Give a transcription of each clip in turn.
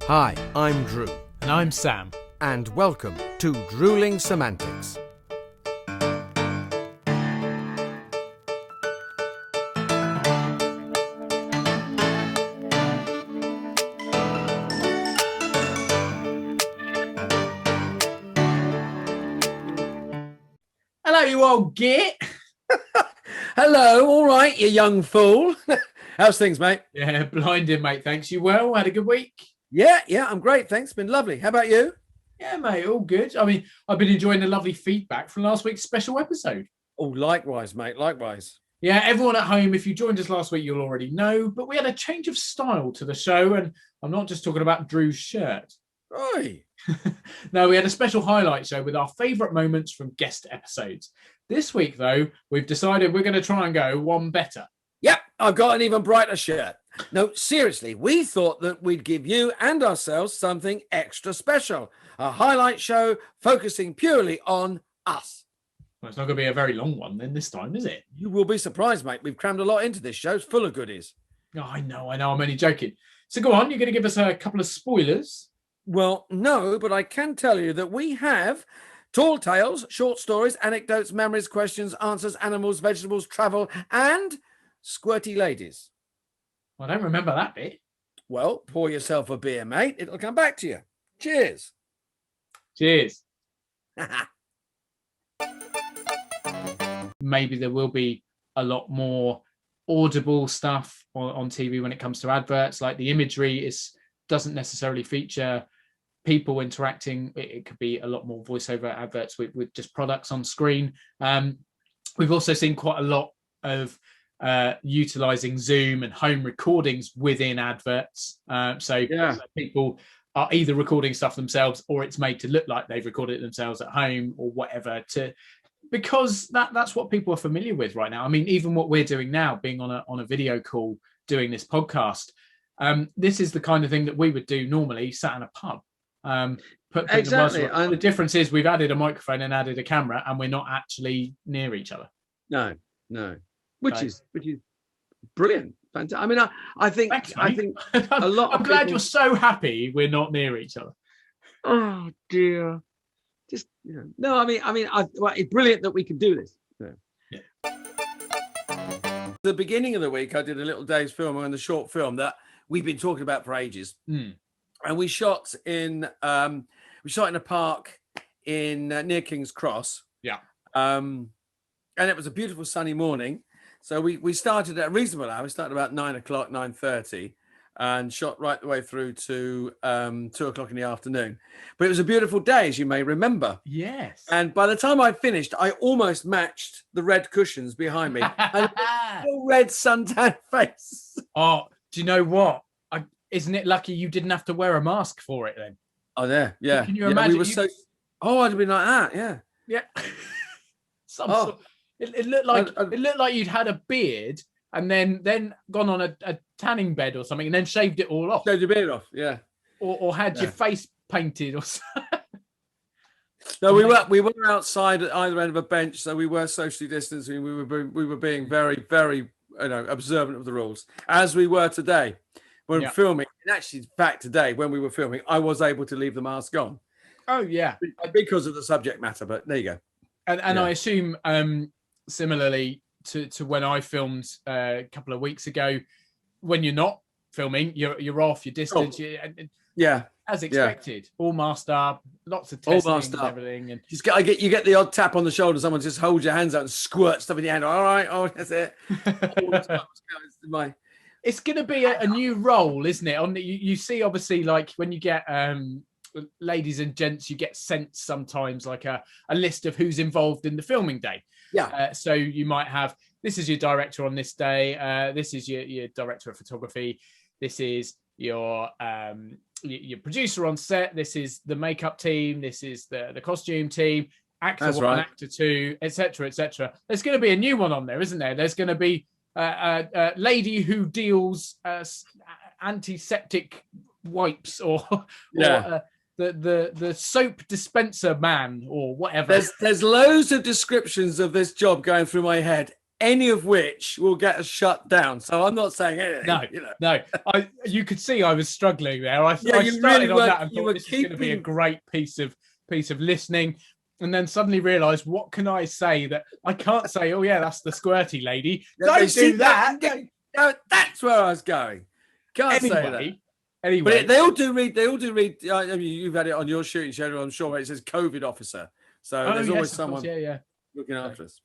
Hi, I'm Drew. And I'm Sam. And welcome to Drewling Samantics. Hello, you old git. Hello, all right, you young fool. How's things, mate? Yeah, blinded, mate. Thanks. You well? Had a good week? Yeah, I'm great. Thanks. Been lovely. How about you? Yeah, mate. All good. I mean, I've been enjoying the lovely feedback from last week's special episode. Oh, likewise, mate. Likewise. Yeah, everyone at home, if you joined us last week, you'll already know, but we had a change of style to the show, and I'm not just talking about Drew's shirt. Oi. No, we had a special highlight show with our favourite moments from guest episodes. This week, though, we've decided we're going to try and go one better. Yep, I've got an even brighter shirt. No, seriously, we thought that we'd give you and ourselves something extra special. A highlight show focusing purely on us. Well, it's not going to be a very long one then this time, is it? You will be surprised, mate. We've crammed a lot into this show. It's full of goodies. Oh, I know. I'm only joking. So go on, you're going to give us a couple of spoilers. Well, no, but I can tell you that we have tall tales, short stories, anecdotes, memories, questions, answers, animals, vegetables, travel, and squirty ladies. I don't remember that bit. Well, pour yourself a beer, mate. It'll come back to you. Cheers. Cheers. Maybe there will be a lot more audible stuff on TV when it comes to adverts. Like the imagery doesn't necessarily feature people interacting. It could be a lot more voiceover adverts with just products on screen. We've also seen quite a lot of utilizing Zoom and home recordings within adverts. So people are either recording stuff themselves or it's made to look like they've recorded it themselves at home or whatever, because that's what people are familiar with right now. I mean, even what we're doing now, being on a video call, doing this podcast, this is the kind of thing that we would do normally sat in a pub. Exactly. And the difference is we've added a microphone and added a camera and we're not actually near each other. No. Which is brilliant. Fantastic. I mean, I think Thanks, I think a lot. I'm glad you're so happy we're not near each other. Oh dear. Just no. I mean, it's brilliant that we can do this. Yeah. The beginning of the week, I did a little day's film on the short film that we've been talking about for ages, and we shot in a park in near King's Cross. Yeah. And it was a beautiful sunny morning. So we started at a reasonable hour. We started about 9 o'clock, 9:30, and shot right the way through to 2 o'clock in the afternoon. But it was a beautiful day, as you may remember. Yes. And by the time I finished, I almost matched the red cushions behind me. And a red suntan face. Oh, do you know what? Isn't it lucky you didn't have to wear a mask for it then? Oh, there. Yeah. Can you imagine? We were I'd have been like that. Yeah. Yeah. It looked like you'd had a beard and then gone on a tanning bed or something and then shaved it all off. Shaved your beard off, yeah. Or had your face painted or something. No, we were outside at either end of a bench, so we were socially distancing. We were being very, very observant of the rules, as we were today when filming. And actually, in fact, today when we were filming, I was able to leave the mask on. Oh yeah, because of the subject matter. But there you go. And I assume similarly to when I filmed a couple of weeks ago, when you're not filming, you're off your distance. As expected, all masked up, lots of testing and everything. And you get the odd tap on the shoulder. Someone just holds your hands out and squirt stuff in your hand. All right, that's it. It's going to be a new role, isn't it? You see, obviously, like when you get ladies and gents, you get sent sometimes like a list of who's involved in the filming day. Yeah. So you might have, this is your director on this day. This is your director of photography. This is your producer on set. This is the makeup team. This is the costume team. Actor That's 1, right. Actor 2, etc., etc. There's going to be a new one on there, isn't there? There's going to be a lady who deals antiseptic wipes or the soap dispenser man or whatever. There's loads of descriptions of this job going through my head. any of which will get us shut down. So I'm not saying anything. No, you know. no. You could see I was struggling there. I you started really on were. that and You thought were this is going to be a keeping. great piece of listening, and then suddenly realised, what can I say that I can't say? Oh yeah, that's the squirty lady. Don't do that. No, that's where I was going. Can't say that. Anyway, But they all do read. They all do read. I mean, you've had it on your shooting schedule, I'm sure. Where it says COVID officer. So there's always someone looking after us.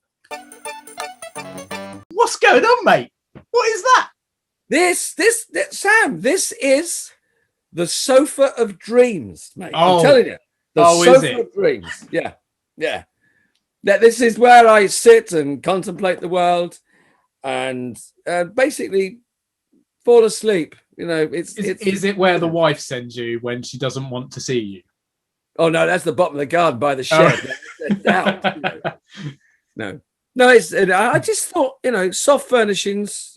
What's going on, mate? What is that? This, Sam. This is the sofa of dreams, mate. I'm telling you, the sofa of dreams. Yeah. That this is where I sit and contemplate the world, and basically fall asleep. You know, is it where the wife sends you when she doesn't want to see you? Oh no, that's the bottom of the garden by the shed. No, it's. I just thought, soft furnishings.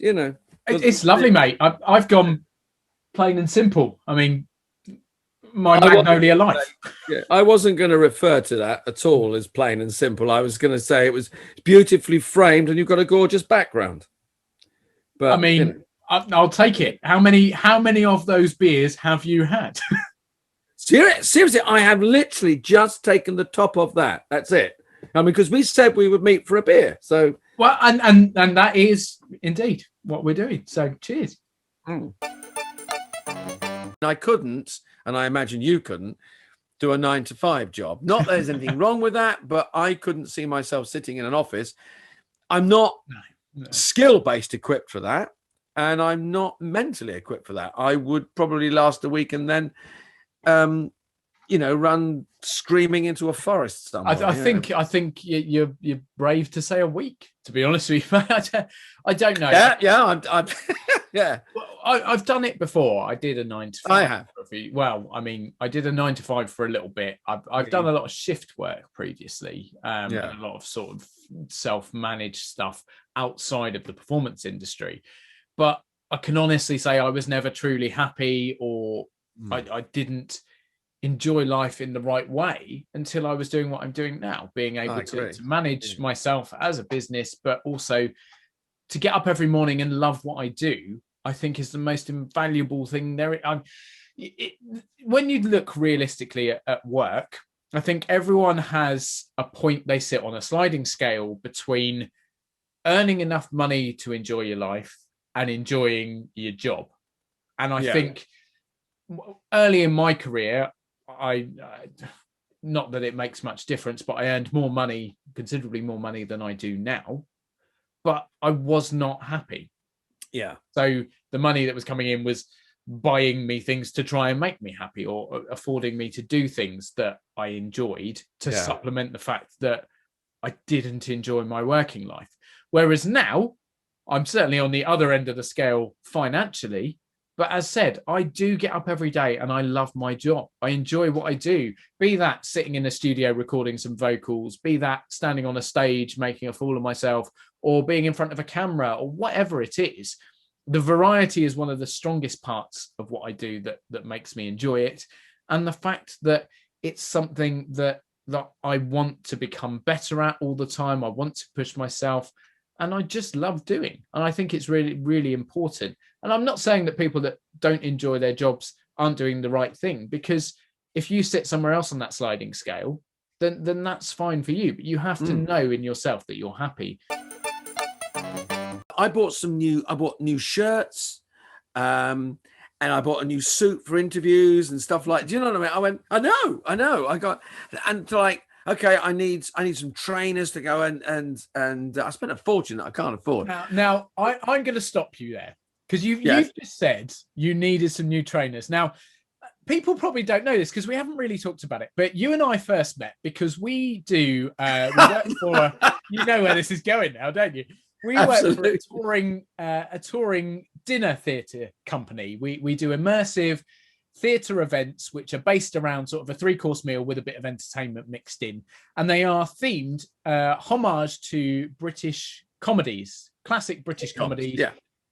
It's lovely, mate. I've gone plain and simple. I mean, my Magnolia life. I wasn't going to refer to that at all as plain and simple. I was going to say it was beautifully framed and you've got a gorgeous background. But I mean, I'll take it. How many of those beers have you had? Seriously, I have literally just taken the top off that. That's it. I mean, because we said we would meet for a beer. So well, and that is indeed what we're doing. So cheers. I couldn't, and I imagine you couldn't, do a 9-to-5 job. Not that there's anything wrong with that, but I couldn't see myself sitting in an office. I'm not skill-based equipped for that, and I'm not mentally equipped for that. I would probably last a week and then, run screaming into a forest somewhere. I think you're brave to say a week. To be honest with you, I don't know. Yeah, I'm yeah. Well, I've done it before. I did a 9-to-5. I have. Well, I mean, I did a 9-to-5 for a little bit. I've done a lot of shift work previously, and a lot of sort of self-managed stuff outside of the performance industry. But I can honestly say I was never truly happy, or I didn't enjoy life in the right way until I was doing what I'm doing now, being able to manage myself as a business, but also to get up every morning and love what I do. I think is the most invaluable thing there. When you look realistically at work, I think everyone has a point they sit on a sliding scale between earning enough money to enjoy your life and enjoying your job. And I think early in my career, I not that it makes much difference, but I earned more money, considerably more money than I do now, but I was not happy. Yeah. So the money that was coming in was buying me things to try and make me happy, or affording me to do things that I enjoyed to supplement the fact that I didn't enjoy my working life. Whereas now I'm certainly on the other end of the scale financially. But as said, I do get up every day and I love my job. I enjoy what I do, be that sitting in a studio recording some vocals, be that standing on a stage making a fool of myself, or being in front of a camera, or whatever it is. The variety is one of the strongest parts of what I do that makes me enjoy it. And the fact that it's something that I want to become better at all the time. I want to push myself. And I just love doing. And I think it's really, really important. And I'm not saying that people that don't enjoy their jobs aren't doing the right thing, because if you sit somewhere else on that sliding scale, then that's fine for you. But you have to know in yourself that you're happy. I bought new shirts, and I bought a new suit for interviews and stuff like. Do you know what I mean? I went, I know. I got, and like, okay, I need some trainers to go and I spent a fortune that I can't afford. Now I'm going to stop you there, because you've just said you needed some new trainers. Now, people probably don't know this because we haven't really talked about it, but you and I first met because we work for, you know where this is going now, don't you? We work for a touring dinner theatre company. We do immersive theatre events which are based around sort of a 3-course meal with a bit of entertainment mixed in, and they are themed homage to British comedies, classic British comedies,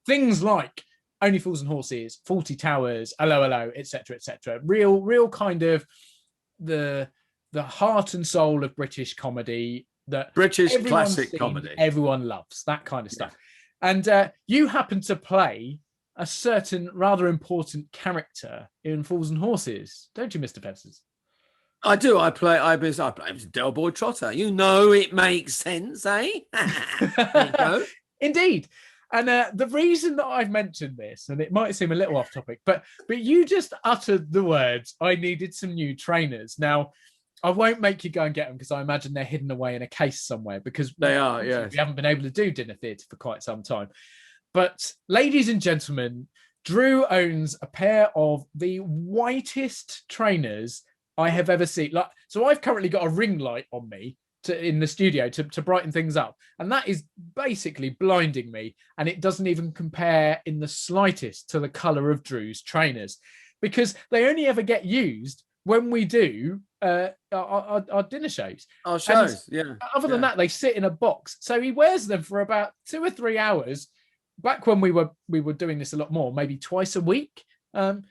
things like Only Fools and Horses, Fawlty Towers, Hello Hello, etc., etc. Real kind of the heart and soul of British comedy that British everyone's classic seen, comedy. everyone loves, that kind of stuff. And you happen to play a certain rather important character in Fools and Horses, don't you, Mr. Pencils? I do. I play Del Boy Trotter. You know, it makes sense, eh? There you go. Indeed. And the reason that I've mentioned this, and it might seem a little off topic, but you just uttered the words, I needed some new trainers. Now, I won't make you go and get them because I imagine they're hidden away in a case somewhere because they are, yes. We haven't been able to do dinner theatre for quite some time. But ladies and gentlemen, Drew owns a pair of the whitest trainers I have ever seen. So I've currently got a ring light on me in the studio to brighten things up, and that is basically blinding me, and it doesn't even compare in the slightest to the color of Drew's trainers, because they only ever get used when we do our dinner shows. Our shows, Other than that, they sit in a box. So he wears them for about 2 or 3 hours. Back when we were doing this a lot more, maybe twice a week. But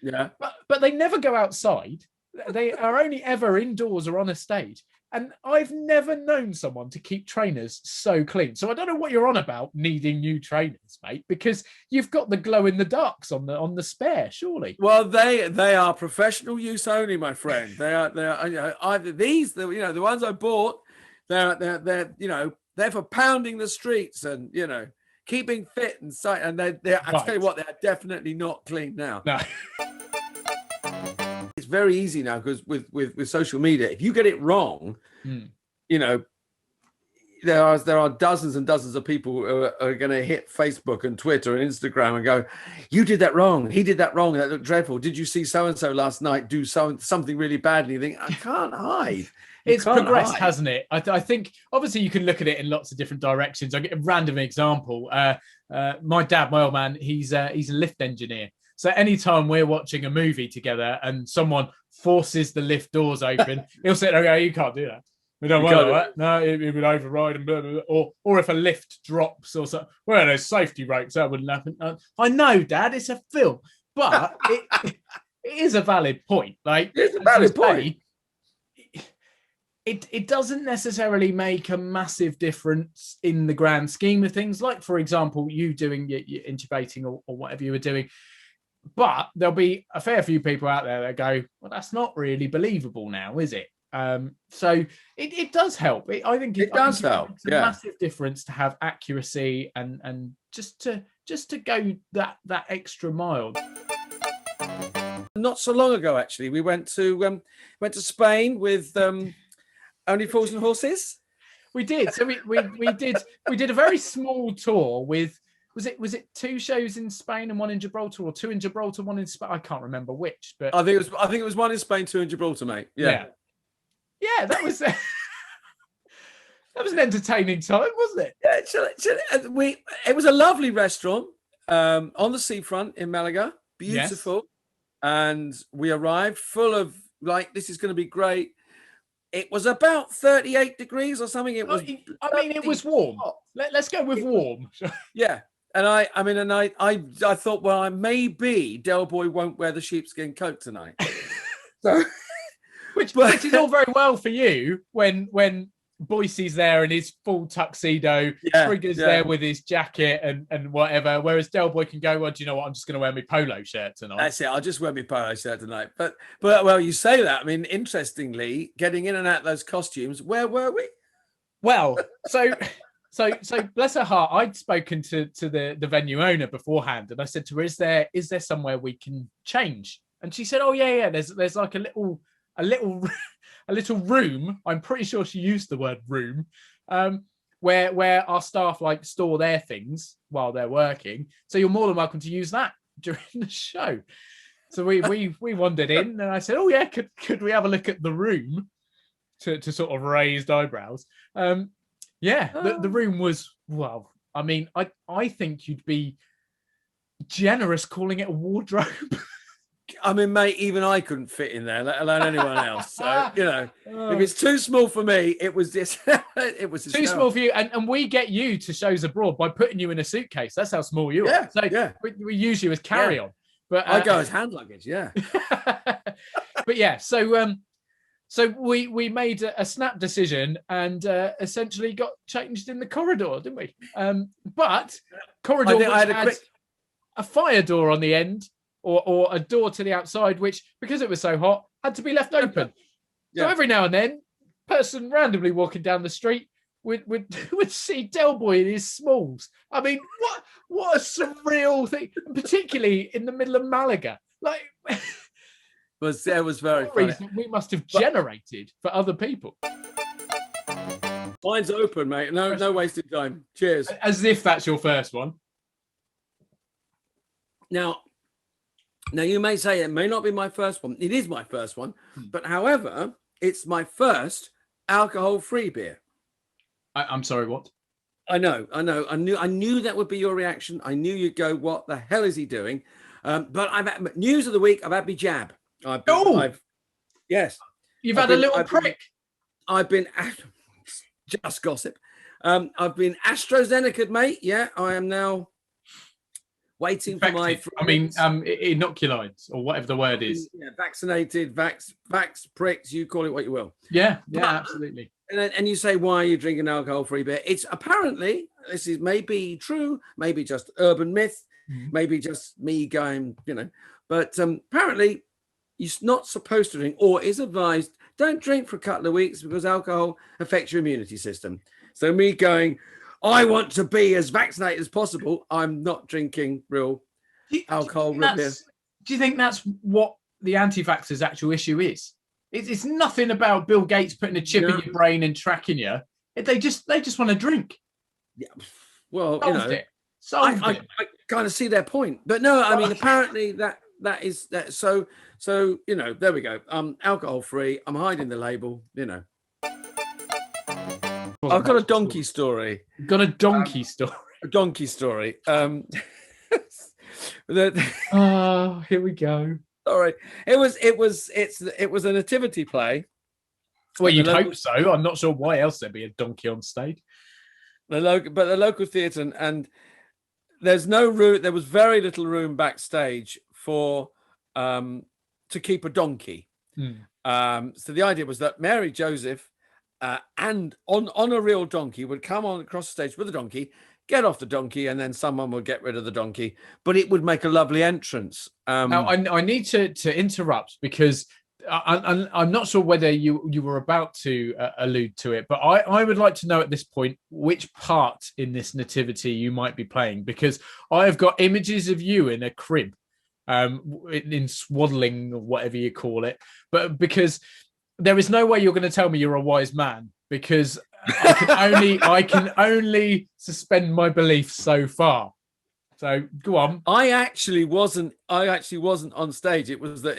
they never go outside. They are only ever indoors or on a stage. And I've never known someone to keep trainers so clean. So I don't know what you're on about needing new trainers, mate, because you've got the glow in the darks on the spare, surely. Well, they are professional use only, my friend. They are either these, the ones I bought. They're for pounding the streets and keeping fit and sight. And I tell you what, they're definitely not clean now. No. It's very easy now because with social media, if you get it wrong, there are dozens and dozens of people who are going to hit Facebook and Twitter and Instagram and go, "You did that wrong. He did that wrong. That looked dreadful. Did you see so and so last night do something really badly?" You think, I can't hide. It's progressed, hasn't it? I think obviously you can look at it in lots of different directions. I'll get a random example. My dad, my old man, he's a lift engineer. So anytime we're watching a movie together and someone forces the lift doors open, he'll sit there and go, "You can't do that. We don't want that. No, it would override and blah, blah, blah." Or if a lift drops or something, well, there's safety ropes. That wouldn't happen. I know, Dad, it's a film, but it is a valid point. Like, it's a valid point. It doesn't necessarily make a massive difference in the grand scheme of things. Like, for example, you doing your intubating or whatever you were doing. But there'll be a fair few people out there that go, "Well, that's not really believable now, is it?" So it does help. I think it does help. It's a massive difference to have accuracy and just to go that extra mile. Not so long ago, actually, we went to Spain with Only Fools and Horses. We did. So we did a very small tour with. Was it 2 shows in Spain and 1 in Gibraltar, or 2 in Gibraltar, 1 in Spain? I can't remember which, but I think it was 1 in Spain, 2 in Gibraltar, mate. Yeah, that was that was an entertaining time, wasn't it? Yeah, it was a lovely restaurant on the seafront in Malaga, beautiful, yes. And we arrived full of this is going to be great. It was about 38 degrees or something. It was. It was warm. Let's go with warm. Yeah. And I thought, well, maybe Del Boy won't wear the sheepskin coat tonight. So, which is all very well for you when Boise's there in his full tuxedo, Trigger's there with his jacket and whatever. Whereas Del Boy can go, "Well, do you know what? I'm just going to wear my polo shirt tonight." That's it. I'll just wear my polo shirt tonight. But well, you say that. I mean, interestingly, getting in and out of those costumes, where were we? Well, so bless her heart, I'd spoken to the venue owner beforehand, and I said to her, is there somewhere we can change? And she said, "Oh yeah. There's like a little room." I'm pretty sure she used the word room, where our staff store their things while they're working. So you're more than welcome to use that during the show. So we wandered in, and I said, "Oh yeah, could we have a look at the room?" To sort of raised eyebrows. The room was, well, I mean, I think you'd be generous calling it a wardrobe. I mean, mate, even I couldn't fit in there, let alone anyone else. So, if it's too small for me, it was just, it was too small for you. And we get you to shows abroad by putting you in a suitcase. That's how small you are. So we use you as carry-on. But I go as hand luggage, yeah. But yeah, so So we made a snap decision and essentially got changed in the corridor, didn't we? But corridor which had a fire door on the end or a door to the outside, which, because it was so hot, had to be left open. Yeah. So every now and then, person randomly walking down the street would see Del Boy in his smalls. I mean, what a surreal thing, particularly in the middle of Malaga. Like, it was very funny. We must have generated for other people. Mine's open, mate. No wasted time. Cheers. As if that's your first one. Now you may say it may not be my first one. It is my first one, but however, it's my first alcohol-free beer. I'm sorry, what? I know. I knew that would be your reaction. I knew you'd go, "What the hell is he doing?" But I've had news of the week. I've had my jab. Yes. You've had a little prick. I've been just gossip. I've been AstraZeneca, mate. Yeah, I am now waiting for my. Inoculized or whatever the word is. Yeah, vaccinated, vax pricks. You call it what you will. Yeah, absolutely. And you say, why are you drinking alcohol-free beer? It's apparently, this is maybe true, maybe just urban myth, maybe just me going, but apparently you're not supposed to drink, or is advised, don't drink for a couple of weeks because alcohol affects your immunity system. So me going, I want to be as vaccinated as possible, I'm not drinking real alcohol. Do you think that's what the anti-vaxxers' actual issue is? It's nothing about Bill Gates putting a chip in your brain and tracking you. They just want to drink. Yeah. Well, Solved I kind of see their point, but no, I mean, apparently that is that. So there we go. Alcohol free. I'm hiding the label. I've got a donkey story. Got a donkey story. A donkey story. Here we go. Sorry, it was a nativity play. Well, you'd hope so. I'm not sure why else there'd be a donkey on stage. The local theatre, and there's no room. There was very little room backstage for to keep a donkey. So the idea was that Mary Joseph and on a real donkey would come on across the stage with a donkey, get off the donkey, and then someone would get rid of the donkey, but it would make a lovely entrance. Now, I need to interrupt because I'm not sure whether you were about to allude to it, but I would like to know at this point which part in this nativity you might be playing, because I have got images of you in a crib, in swaddling or whatever you call it, but because there is no way you're going to tell me you're a wise man, because I can only suspend my belief so far. So go on. I actually wasn't on stage. I was one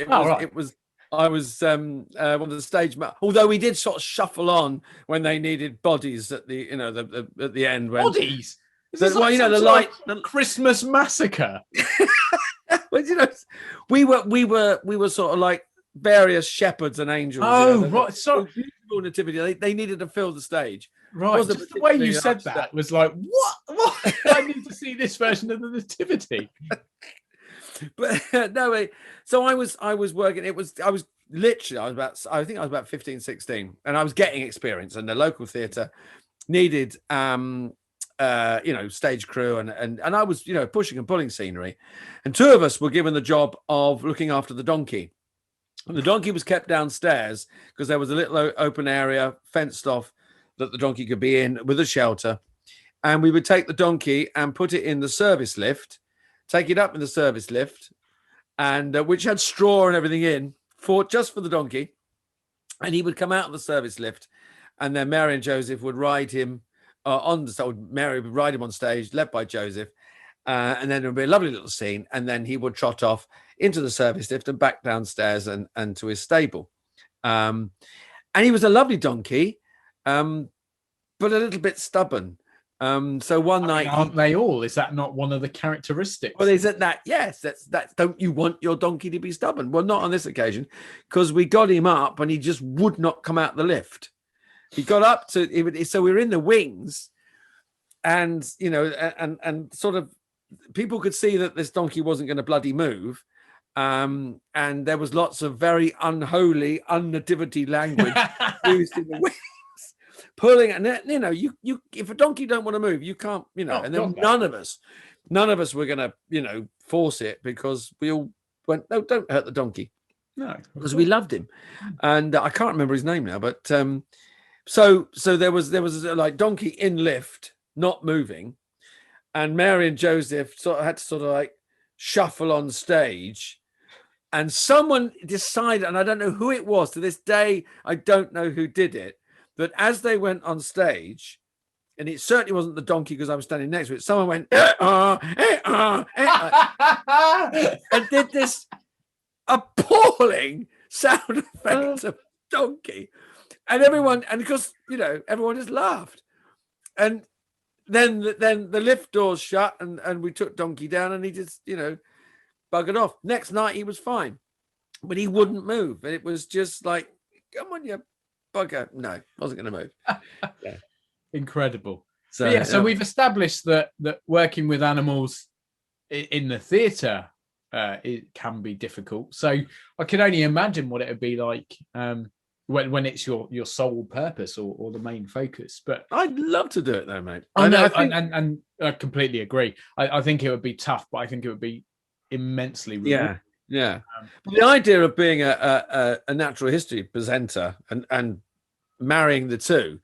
of the stage. Although we did sort of shuffle on when they needed bodies at the at the end. When bodies. The Christmas massacre. Well, we were sort of like various shepherds and angels. Oh, right. So beautiful nativity. They needed to fill the stage. Right. Just the way you said that was like, what? I need to see this version of the nativity. But no way. So I was working. I was about 15, 16, and I was getting experience, and the local theatre needed stage crew and I was pushing and pulling scenery, and two of us were given the job of looking after the donkey. And the donkey was kept downstairs because there was a little open area fenced off that the donkey could be in with a shelter. And we would take the donkey and put it in the service lift, take it up in the service lift, and which had straw and everything in just for the donkey. And he would come out of the service lift, and then Mary and Joseph would ride him Mary would ride him on stage, led by Joseph. And then there would be a lovely little scene, and then he would trot off into the service lift and back downstairs and to his stable. And he was a lovely donkey, but a little bit stubborn. So one night, aren't they all? Is that not one of the characteristics? Well, is that yes? That's don't you want your donkey to be stubborn? Well, not on this occasion, because we got him up and he just would not come out the lift. He got up so we were in the wings, and and sort of people could see that this donkey wasn't going to bloody move. and there was lots of very unholy, unnativity language used in the wings, pulling. And you if a donkey don't want to move, you can't, and then none of us were going to, force it, because we all went, no, don't hurt the donkey. No, because we loved him. And I can't remember his name now, but so there was like donkey in lift, not moving, and Mary and Joseph had to like shuffle on stage, and someone decided, and I don't know who it was, to this day I don't know who did it, but as they went on stage, and it certainly wasn't the donkey because I was standing next to it, someone went and did this appalling sound effect of donkey, and everyone, and because everyone just laughed, and then the lift doors shut, and we took donkey down, and he just buggered off. Next night he was fine, but he wouldn't move, and it was just like, come on, you bugger. No, wasn't going to move. Yeah. Incredible. So we've established that working with animals in the theatre it can be difficult. So I can only imagine what it would be like when it's your sole purpose or the main focus. But I'd love to do it though, mate. And I completely agree. I think it would be tough, but I think it would be immensely rewarding. Yeah. But the idea of being a natural history presenter and marrying the two,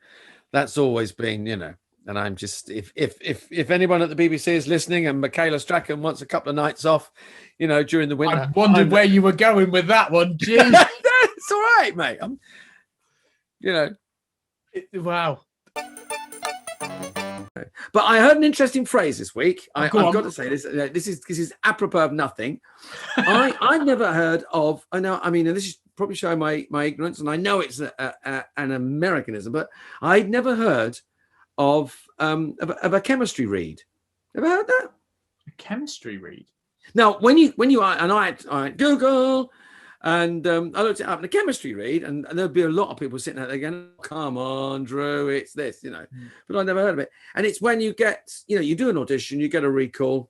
that's always been, and I'm just, if anyone at the BBC is listening and Michaela Strachan wants a couple of nights off, during the winter. I wondered where you were going with that one, Jim. It's all right, mate. Wow. But I heard an interesting phrase this week. I've got to say this. This is apropos of nothing. I never heard of. I know. I mean, and this is probably showing my ignorance, and I know it's an Americanism, but I'd never heard of a chemistry read. Ever heard that? A chemistry read. Now, when you and I Google, and I looked it up in a chemistry read, and there'd be a lot of people sitting out there going, "Come on, Drew, it's this," But I never heard of it. And it's when you get, you do an audition, you get a recall,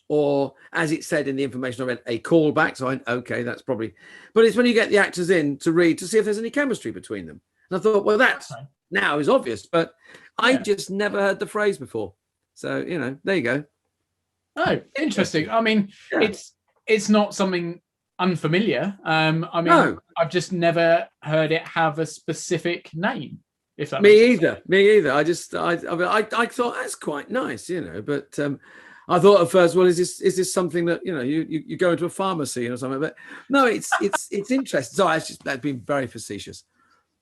or as it said in the information I read, a callback. So okay, that's probably. But it's when you get the actors in to read to see if there's any chemistry between them. And I thought, well, that's now is obvious, but I just never heard the phrase before. So there you go. Oh, interesting. I mean, it's not something unfamiliar. No. I've just never heard it have a specific name. If that me either. I thought that's quite nice, but I thought at first, well, is this something that you go into a pharmacy or something? But no, it's interesting. So that's been very facetious.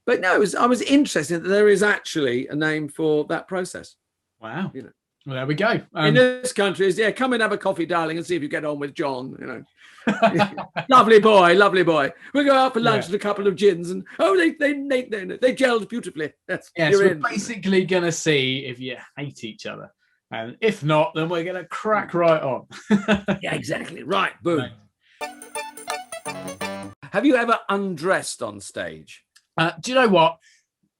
But no, I was interested that there is actually a name for that process. Wow. Well, there we go. In this country is come and have a coffee, darling, and see if you get on with John. Lovely boy. We'll go out for lunch with a couple of gins, and they gelled beautifully. Yes, we're basically gonna see if you hate each other, and if not, then we're gonna crack right on. Yeah, exactly. Right, boom. Have you ever undressed on stage? Do you know what?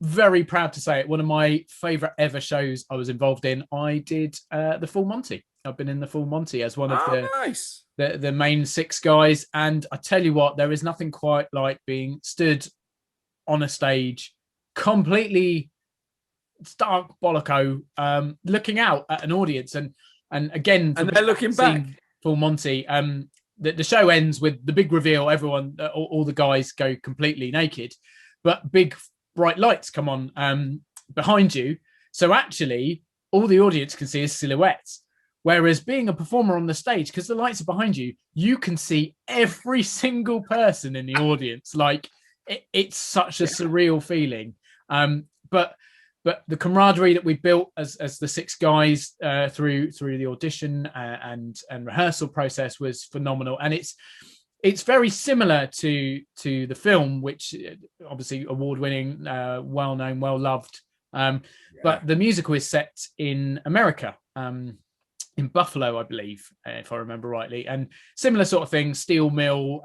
Very proud to say it. One of my favorite ever shows I was involved in. I did the Full Monty. I've been in the Full Monty as one of the main six guys. And I tell you what, there is nothing quite like being stood on a stage, completely stark bolloco, looking out at an audience. And again, and they're looking back. Full Monty. The show ends with the big reveal. Everyone, all the guys go completely naked, but big bright lights come on behind you. So actually, all the audience can see is silhouettes. Whereas being a performer on the stage, because the lights are behind you, you can see every single person in the audience. Like it's such a surreal feeling. But the camaraderie that we built as the six guys through the audition and rehearsal process was phenomenal. And it's very similar to the film, which obviously award-winning, well-known, well-loved. But the musical is set in America, in Buffalo, I believe, if I remember rightly. And similar sort of thing, steel mill,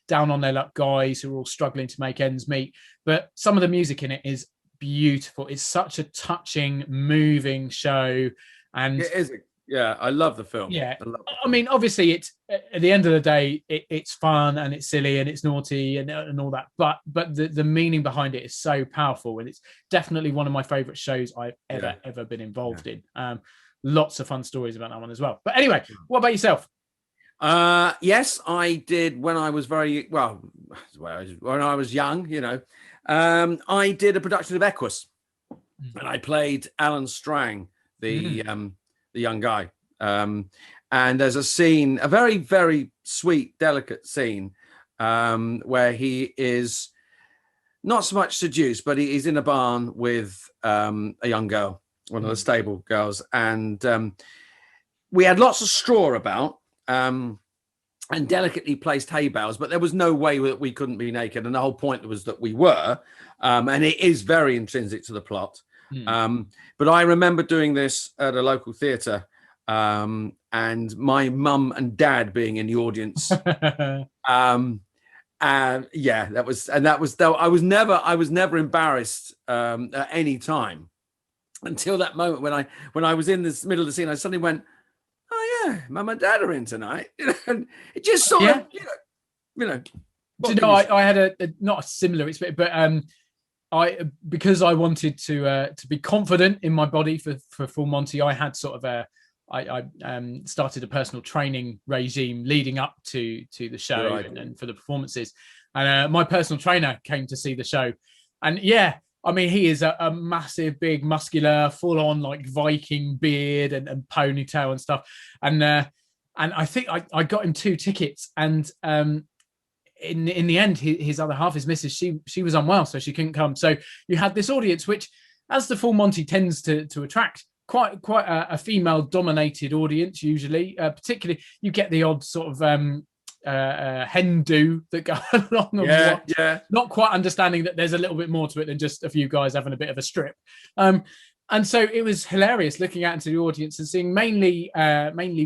down on their luck guys who are all struggling to make ends meet. But some of the music in it is beautiful. It's such a touching, moving show. And Yeah, I love the film. Yeah, I love the I film. mean, obviously, it's at the end of the day, it's fun and it's silly and it's naughty and all that. But the meaning behind it is so powerful, and it's definitely one of my favorite shows I've ever been involved in. Lots of fun stories about that one as well. But anyway, what about yourself? Yes, I did when I was when I was young. I did a production of Equus, and I played Alan Strang, the young guy. And there's a scene, a very, very sweet, delicate scene, where he is not so much seduced, but he's in a barn with a young girl, one of the stable girls, and we had lots of straw about. And delicately placed hay bales, but there was no way that we couldn't be naked. And the whole point was that we were, and it is very intrinsic to the plot. But I remember doing this at a local theatre, and my mum and dad being in the audience. And yeah, that was though I was never embarrassed at any time until that moment when I was in this middle of the scene. I suddenly went, "Oh yeah, Mum and Dad are in tonight." And it just sort of, you know. Do you know, I had a not a similar experience, but because I wanted to be confident in my body for Full Monty, I had sort of I started a personal training regime leading up to the show and for the performances. And my personal trainer came to see the show, and yeah. I mean, he is a massive, big, muscular, full-on like Viking beard and ponytail and stuff. And I think I got him 2 tickets. And in the end, his other half, his missus, she was unwell, so she couldn't come. So you had this audience, which, as the Full Monty tends to attract, quite a female-dominated audience usually. Particularly, you get the odd sort of hen do that go along and watch, not quite understanding that there's a little bit more to it than just a few guys having a bit of a strip. And so it was hilarious looking out into the audience and seeing mainly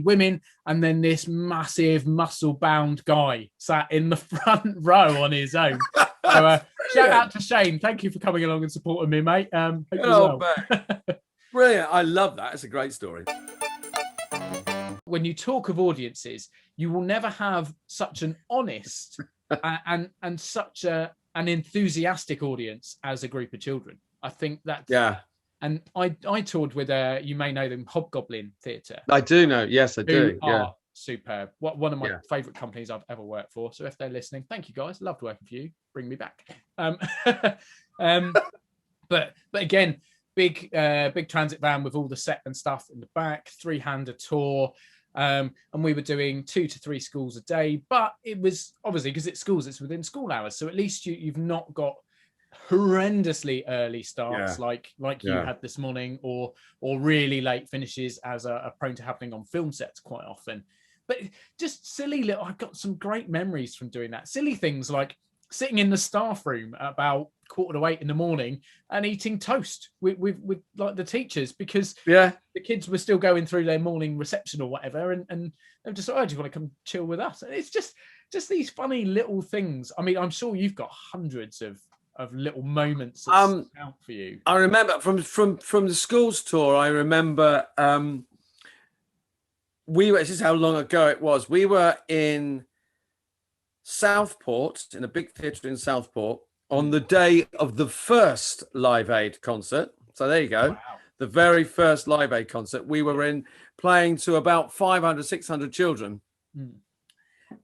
women, and then this massive muscle-bound guy sat in the front row on his own. So shout out to Shane. Thank you for coming along and supporting me, mate. Hope you're well. Brilliant. I love that. It's a great story. When you talk of audiences, you will never have such an honest and such an enthusiastic audience as a group of children. I think that. Yeah. And I toured with you may know them, Hobgoblin Theatre. I do know. Yes, I do. Yeah. Superb. One of my favourite companies I've ever worked for. So if they're listening, thank you guys. Loved working for you. Bring me back. But again, big transit van with all the set and stuff in the back, 3-hander tour. And we were doing 2 to 3 schools a day, but it was obviously, because it's schools, it's within school hours. So at least you've not got horrendously early starts like you had this morning, or really late finishes, as are prone to happening on film sets quite often. But just silly little, I've got some great memories from doing that. Silly things like sitting in the staff room at about 7:45 in the morning and eating toast with like the teachers, because the kids were still going through their morning reception or whatever, and they just thought, "Oh, do you want to come chill with us?" And it's just these funny little things. I mean, I'm sure you've got hundreds of little moments that stand out for you. I remember from the schools tour, I remember this is how long ago it was. We were in Southport, in a big theatre in Southport, on the day of the first Live Aid concert. So there you go. Wow. The very first Live Aid concert. We were playing to about 500, 600 children.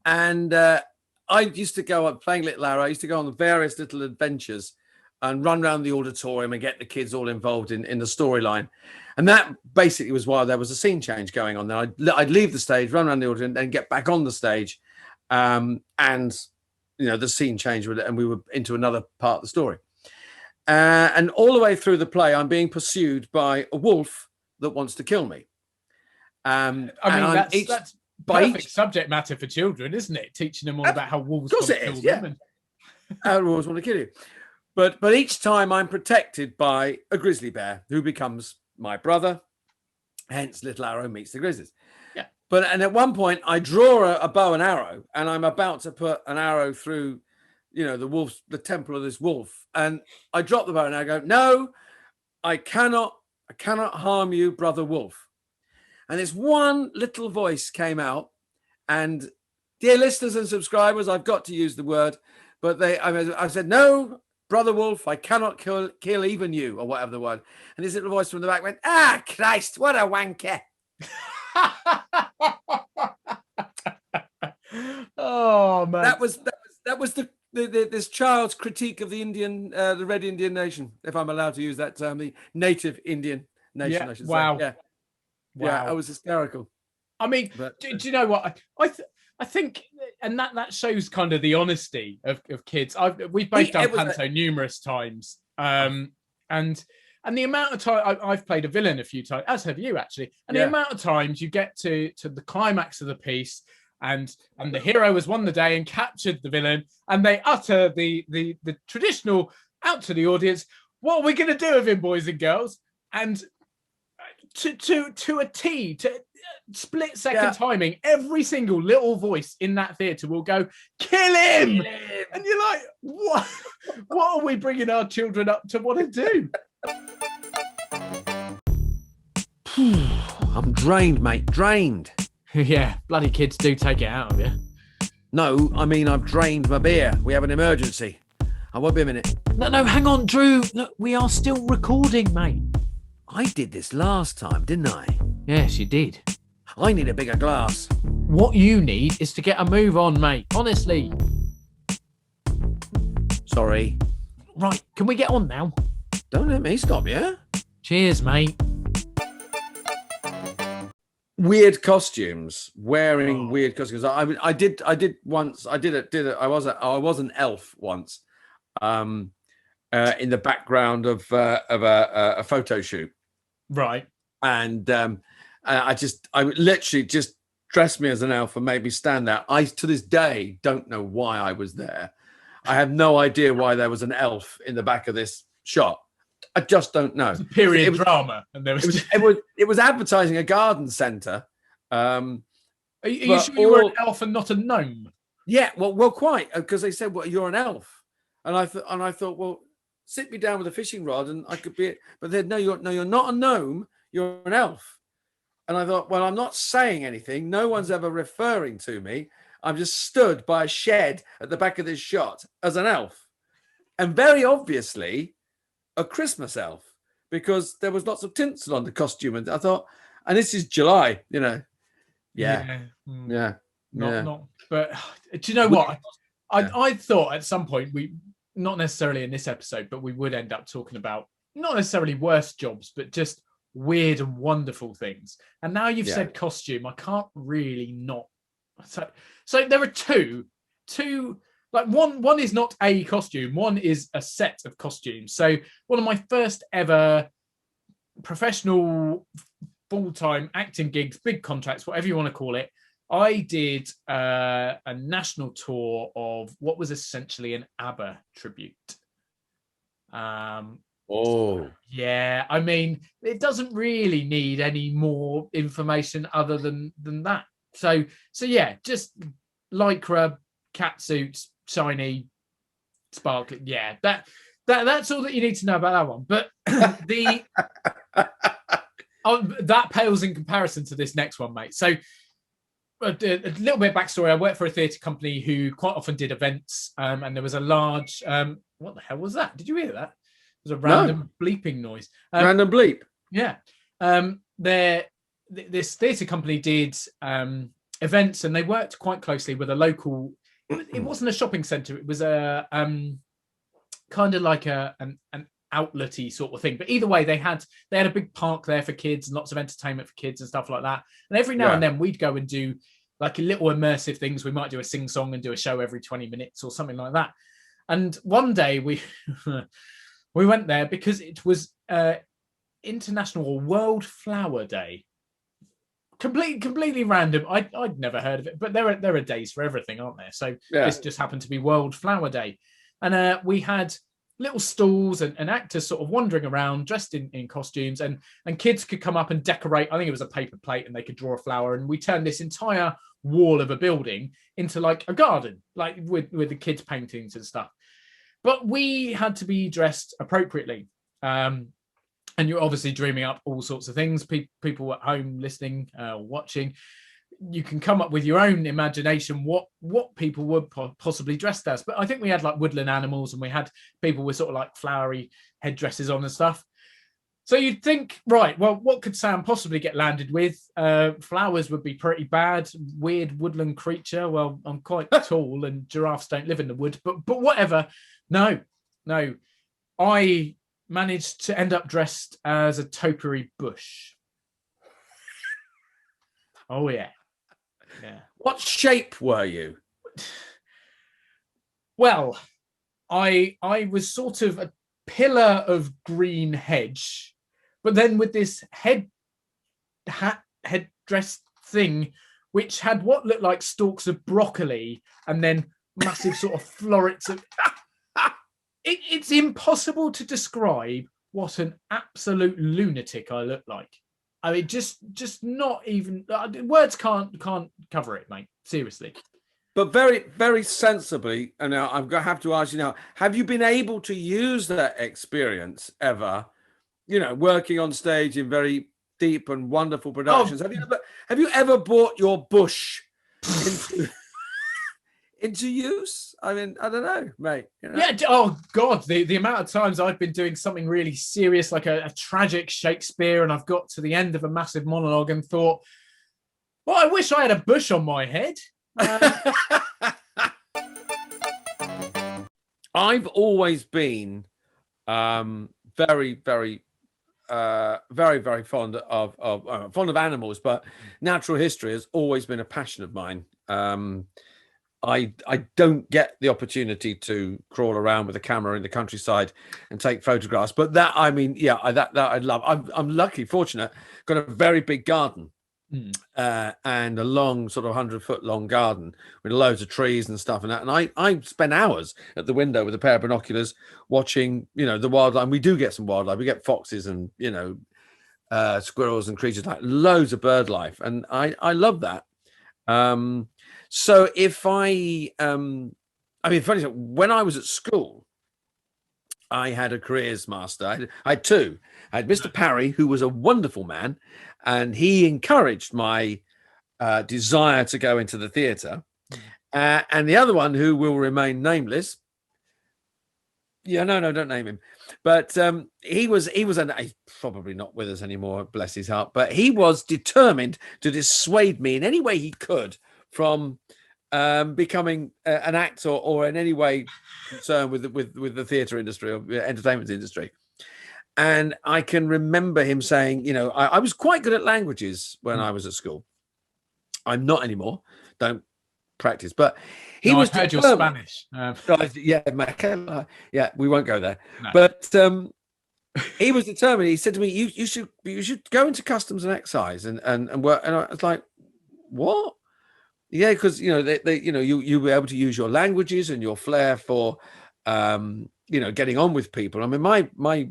And I used to go up playing Little Arrow. I used to go on various little adventures and run around the auditorium and get the kids all involved in the storyline. And that basically was why there was a scene change going on. Then I'd leave the stage, run around the auditorium, and get back on the stage. And the scene changed with it, and we were into another part of the story. And all the way through the play, I'm being pursued by a wolf that wants to kill me. That's perfect subject matter for children, isn't it? Teaching them all about how wolves want to kill them. How wolves want to kill you. But each time I'm protected by a grizzly bear who becomes my brother. Hence, Little Arrow meets the grizzlies. And at one point, I draw a bow and arrow, and I'm about to put an arrow through, the temple of this wolf. And I drop the bow and I go, "No, I cannot harm you, brother wolf." And this one little voice came out, and dear listeners and subscribers, I've got to use the word, but I said, no, Brother Wolf, I cannot kill even you, or whatever the word. And this little voice from the back went, ah, Christ, what a wanker. Oh man, that was this child's critique of the the Red Indian Nation, if I'm allowed to use that term, the native Indian nation. Yeah. I should Wow. say. Yeah. Wow. Yeah, I was hysterical. I mean, but, do you know what I think, and that shows kind of the honesty of kids. We've both done Panto numerous times, and the amount of time I've played a villain a few times, as have you actually, and the amount of times you get to the climax of the piece, and the hero has won the day and captured the villain, and they utter the traditional out to the audience, what are we going to do with him, boys and girls? And to a T, to split second timing, every single little voice in that theatre will go, kill him! And you're like, what are we bringing our children up to want to do? I'm drained, mate, drained. Yeah, bloody kids do take it out of you. No, I mean, I've drained my beer. We have an emergency. I won't be a minute. No, hang on, Drew. Look, we are still recording, mate. I did this last time, didn't I? Yes, you did. I need a bigger glass. What you need is to get a move on, mate. Honestly. Sorry. Right, can we get on now? Don't let me stop you. Cheers, mate. Weird costumes, wearing weird costumes. I did once. I was an elf once, in the background of a photo shoot. Right. And I literally just dressed me as an elf and made me stand there. I, to this day, don't know why I was there. I have no idea why there was an elf in the back of this shot. I just don't know. It's a period drama, and there was it was advertising a garden centre. Are you sure you were an elf and not a gnome? Yeah, well, quite, because they said, "Well, you're an elf," and I thought, well, sit me down with a fishing rod, and I could be it. But they said, no, you're not a gnome. You're an elf. And I thought, well, I'm not saying anything. No one's ever referring to me. I'm just stood by a shed at the back of this shot as an elf, and very obviously a Christmas elf, because there was lots of tinsel on the costume. And I thought, and this is July, Not. But do you know what? I thought at some point, we, not necessarily in this episode, but we would end up talking about not necessarily worse jobs, but just weird and wonderful things. And now you've said costume, I can't really not. So there are two. Like one is not a costume, one is a set of costumes. So one of my first ever professional full-time acting gigs, big contracts, whatever you want to call it, I did a national tour of what was essentially an ABBA tribute. Yeah, I mean, it doesn't really need any more information other than that. So yeah, just lycra, catsuits, shiny, sparkling. Yeah, that's all that you need to know about that one. But that pales in comparison to this next one, mate. So a little bit of backstory. I worked for a theatre company who quite often did events, and there was a large. What the hell was that? Did you hear that? It was a random bleeping noise. Random bleep. Yeah. This theatre company did events, and they worked quite closely with a local. It wasn't a shopping centre. It was a kind of like an outlet-y sort of thing. But either way, they had a big park there for kids and lots of entertainment for kids and stuff like that. And every now and then we'd go and do like a little immersive things. We might do a sing-song and do a show every 20 minutes or something like that. And one day we went there because it was International or World Flower Day. Completely random. I'd never heard of it, but there are days for everything, aren't there? So this just happened to be World Flower Day. And we had little stalls and actors sort of wandering around dressed in costumes, and kids could come up and decorate. I think it was a paper plate, and they could draw a flower, and we turned this entire wall of a building into like a garden, like with the kids' paintings and stuff. But we had to be dressed appropriately. and you're obviously dreaming up all sorts of things. People at home listening, watching, you can come up with your own imagination what people would possibly dressed as. But I think we had like woodland animals, and we had people with sort of like flowery headdresses on and stuff. So you'd think, right, well, what could Sam possibly get landed with? Flowers would be pretty bad. Weird woodland creature. Well, I'm quite tall, and giraffes don't live in the wood. But whatever. No. I managed to end up dressed as a topiary bush. Oh yeah. What shape were you? Well, I was sort of a pillar of green hedge, but then with this headdress thing, which had what looked like stalks of broccoli and then massive sort of florets of. It's impossible to describe what an absolute lunatic I look like. I mean, just not even words can't cover it, mate. Seriously. But very, very sensibly, and now I'm going to have to ask you now: have you been able to use that experience ever? You know, working on stage in very deep and wonderful productions. Oh. Have you ever brought your bush into use? I mean, I don't know, mate. You know? Yeah. Oh God, the amount of times I've been doing something really serious, like a tragic Shakespeare, and I've got to the end of a massive monologue and thought, well, I wish I had a bush on my head. I've always been very, very, very fond of animals, but natural history has always been a passion of mine. I don't get the opportunity to crawl around with a camera in the countryside and take photographs, but that, I mean, yeah, that I'd love. I'm lucky, fortunate, got a very big garden. And a long sort of 100-foot long garden with loads of trees and stuff and that. And I spend hours at the window with a pair of binoculars watching, you know, the wildlife. And we do get some wildlife. We get foxes and, you know, squirrels and creatures, like loads of bird life. And I love that. So if I mean, funny, when I was at school, I had a careers master. I had two. I had Mr. Parry, who was a wonderful man, and he encouraged my desire to go into the theatre. And the other one, who will remain nameless. Yeah, no, don't name him. But he's probably not with us anymore, bless his heart. But he was determined to dissuade me in any way he could from becoming an actor or in any way concerned with the theatre industry or the entertainment industry. And I can remember him saying, you know, I was quite good at languages when I was at school. I'm not anymore. Don't practice. But he was. I heard your Spanish. Yeah, we won't go there. No. But he was determined. He said to me, "You should go into customs and excise and work." And I was like, "What?" Yeah, because you know you'll be able to use your languages and your flair for getting on with people. I mean, my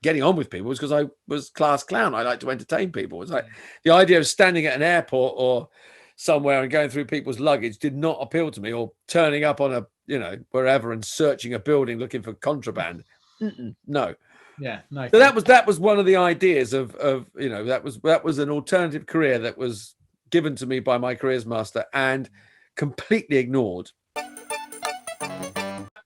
getting on with people was because I was class clown. I like to entertain people. It's like the idea of standing at an airport or somewhere and going through people's luggage did not appeal to me, or turning up on wherever and searching a building looking for contraband. No. Yeah, no. So that was one of the ideas of that was an alternative career that was given to me by my careers master and completely ignored.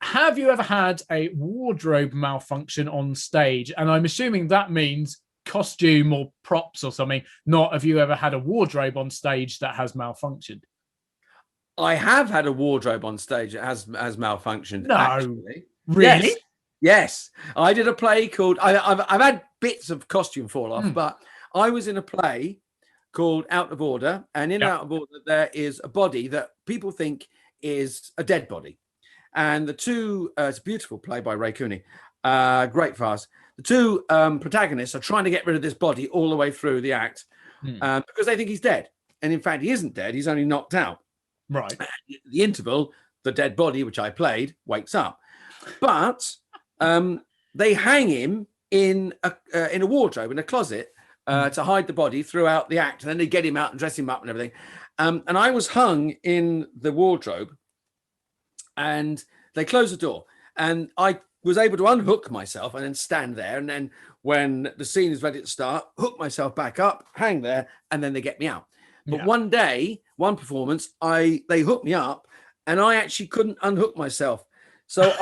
Have you ever had a wardrobe malfunction on stage? And I'm assuming that means costume or props or something. Not have you ever had a wardrobe on stage that has malfunctioned? I have had a wardrobe on stage that has malfunctioned. No, actually. really? Yes. I did a play called. I've had bits of costume fall off, but I was in a play called Out of Order, and in Out of Order there is a body that people think is a dead body. And the two, it's a beautiful play by Ray Cooney, great farce. The two protagonists are trying to get rid of this body all the way through the act because they think he's dead. And in fact, he isn't dead. He's only knocked out. Right. At the interval, the dead body, which I played, wakes up. But they hang him in a wardrobe, in a closet, to hide the body throughout the act. And then they get him out and dress him up and everything. And I was hung in the wardrobe. And they closed the door, and I was able to unhook myself and then stand there. And then when the scene is ready to start, hook myself back up, hang there, and then they get me out. But one day, one performance, they hooked me up and I actually couldn't unhook myself. So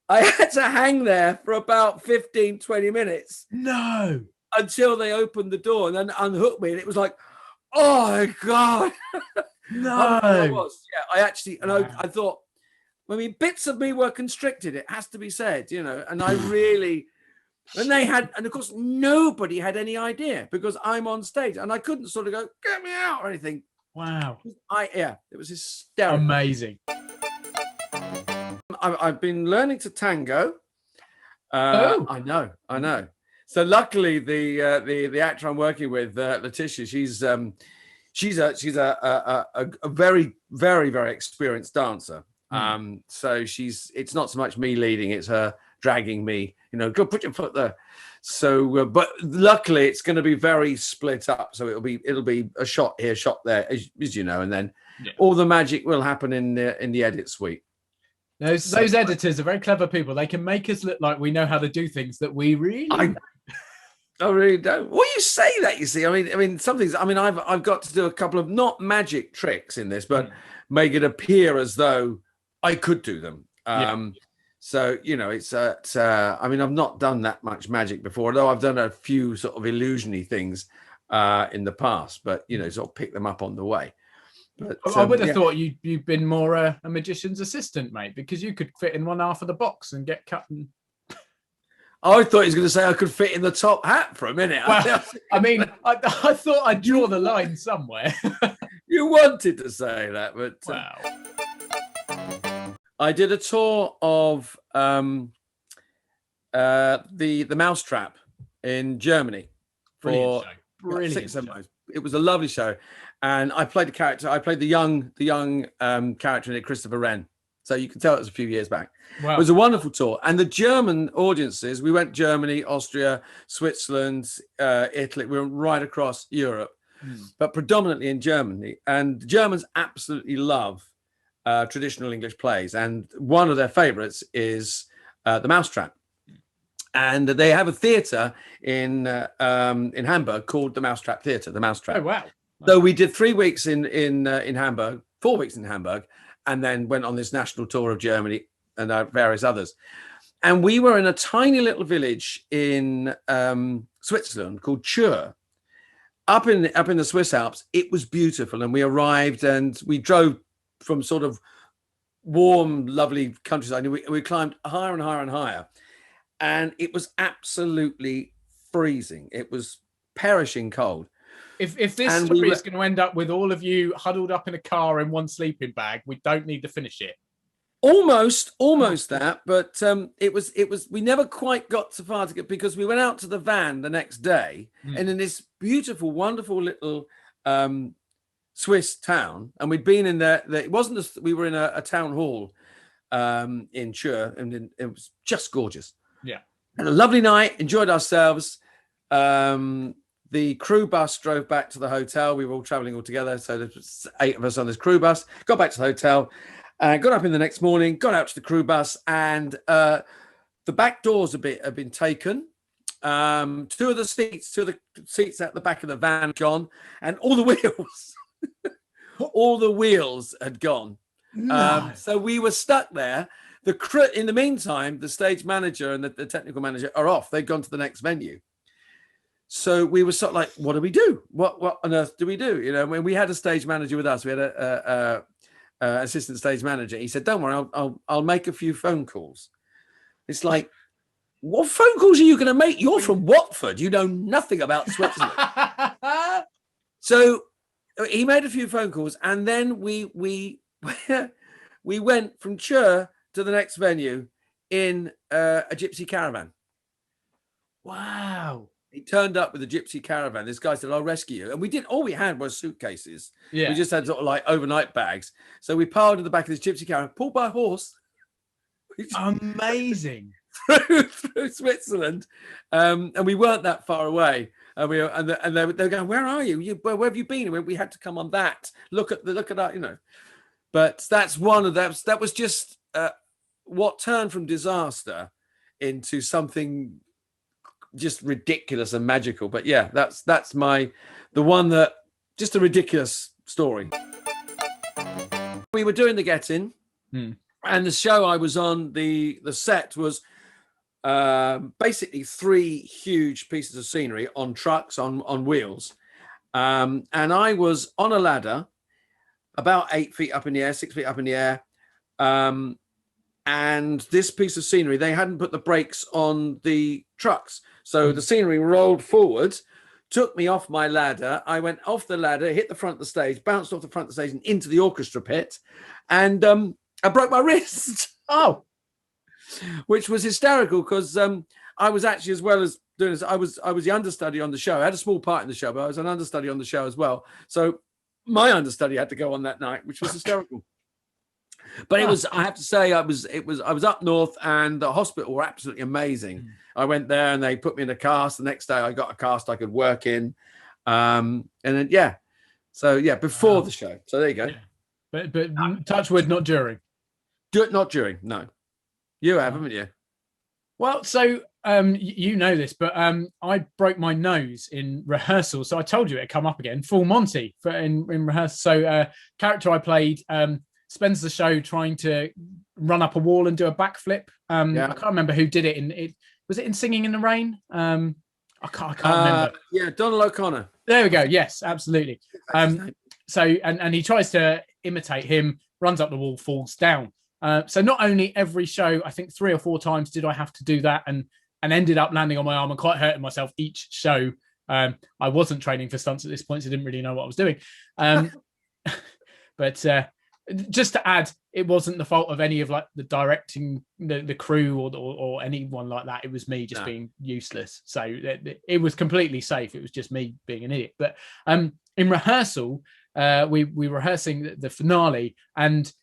I had to hang there for about 15, 20 minutes. No. Until they opened the door and then unhooked me. And it was like, oh my God. No. I was. Yeah, I actually, and wow. I thought, I mean, bits of me were constricted, it has to be said, you know, and I really, and of course, nobody had any idea because I'm on stage and I couldn't sort of go, get me out or anything. Wow. It was hysterical. Amazing. I've been learning to tango. I know. So luckily, the actor I'm working with, Letitia, she's a very, very, very experienced dancer. So it's not so much me leading, it's her dragging me, you know, go put your foot there. So, but luckily it's going to be very split up. So it'll be a shot here, shot there, as you know, and then all the magic will happen in the edit suite. Those editors are very clever people. They can make us look like we know how to do things that we really I really don't. Well, you say that, you see. I mean, some things. I mean, I've got to do a couple of not magic tricks in this, but make it appear as though I could do them. So you know, it's. I mean, I've not done that much magic before, although I've done a few sort of illusion-y things in the past. But you know, sort of pick them up on the way. But I would have thought you've been more a magician's assistant, mate, because you could fit in one half of the box and get cut. I thought he was going to say I could fit in the top hat for a minute. Well, I mean, I thought I'd draw the line somewhere. You wanted to say that, but wow. I did a tour of the Mousetrap in Germany for Brilliant 6 7 months. It was a lovely show, and I played the character. I played the young character in it, Christopher Wren. So you can tell it was a few years back. Wow. It was a wonderful tour. And the German audiences, we went Germany, Austria, Switzerland, Italy. We went right across Europe, but predominantly in Germany. And the Germans absolutely love traditional English plays. And one of their favorites is The Mousetrap. And they have a theatre in Hamburg called the Mousetrap Theatre, the Mousetrap. Oh, wow. So we did 3 weeks in Hamburg, 4 weeks in Hamburg, and then went on this national tour of Germany and various others. And we were in a tiny little village in Switzerland called Chur, up in the Swiss Alps. It was beautiful, and we arrived and we drove from sort of warm, lovely countryside. And we climbed higher and higher and higher, and it was absolutely freezing. It was perishing cold. If this story is going to end up with all of you huddled up in a car in one sleeping bag, we don't need to finish it. Almost that, but it was. We never quite got so far to get, because we went out to the van the next day, and in this beautiful, wonderful little Swiss town, and we'd been in there. It wasn't. We were in a town hall in Chur, and it was just gorgeous. Yeah, and a lovely night. Enjoyed ourselves. The crew bus drove back to the hotel. We were all traveling all together. So there was 8 of us on this crew bus. Got back to the hotel, got up in the next morning, got out to the crew bus, and the back doors had been taken. 2 of the seats at the back of the van gone, and all the wheels had gone. No. So we were stuck there. The crew, in the meantime, the stage manager and the technical manager are off. They'd gone to the next venue. So we were sort of like, what do we do? What on earth do we do? You know, when we had a stage manager with us, we had a assistant stage manager. He said, "Don't worry, I'll make a few phone calls." It's like, what phone calls are you going to make? You're from Watford. You know nothing about Switzerland. So he made a few phone calls, and then we went from Chur to the next venue in a gypsy caravan. Wow. He turned up with a gypsy caravan. This guy said, "I'll rescue you." And we didn't, all we had was suitcases. Yeah. We just had sort of like overnight bags. So we piled in the back of this gypsy caravan, pulled by a horse. Amazing. through Switzerland. And we weren't that far away. And they were going, "Where are you? Where have you been?" And we had to come on that. Look at that, you know. But that's one of them. That was just what turned from disaster into something just ridiculous and magical. But yeah, that's the one that just a ridiculous story. We were doing the Get-In, and the show I was on, the set was basically 3 huge pieces of scenery on trucks on wheels, and I was on a ladder about 8 feet up in the air, 6 feet up in the air, and this piece of scenery, they hadn't put the brakes on the trucks, so the scenery rolled forward, took me off my ladder. I went off the ladder, hit the front of the stage, bounced off the front of the stage and into the orchestra pit, and I broke my wrist. Oh, which was hysterical because I was actually, as well as doing this, I was the understudy on the show. I had a small part in the show, but I was an understudy on the show as well. So my understudy had to go on that night, which was hysterical. But it was, I have to say, I was up north, and the hospital were absolutely amazing. I went there and they put me in a cast. The next day I got a cast I could work in. And then, yeah. So yeah, before the show. So there you go. Yeah. But touch wood, not during. Not during, no. You have, haven't you? Well, so you know this, but I broke my nose in rehearsal. So I told you it'd come up again. Full Monty in rehearsal. So character I played spends the show trying to run up a wall and do a backflip. I can't remember who did it. Was it in Singing in the Rain? I can't remember. Yeah, Donald O'Connor. There we go. Yes, absolutely. So and he tries to imitate him, runs up the wall, falls down. So not only every show, I think 3 or 4 times did I have to do that, and ended up landing on my arm and quite hurting myself each show. I wasn't training for stunts at this point, so I didn't really know what I was doing. But just to add, it wasn't the fault of any of like the directing, the crew or anyone like that. It was me just being useless. So it was completely safe. It was just me being an idiot. But in rehearsal, we were rehearsing the finale, and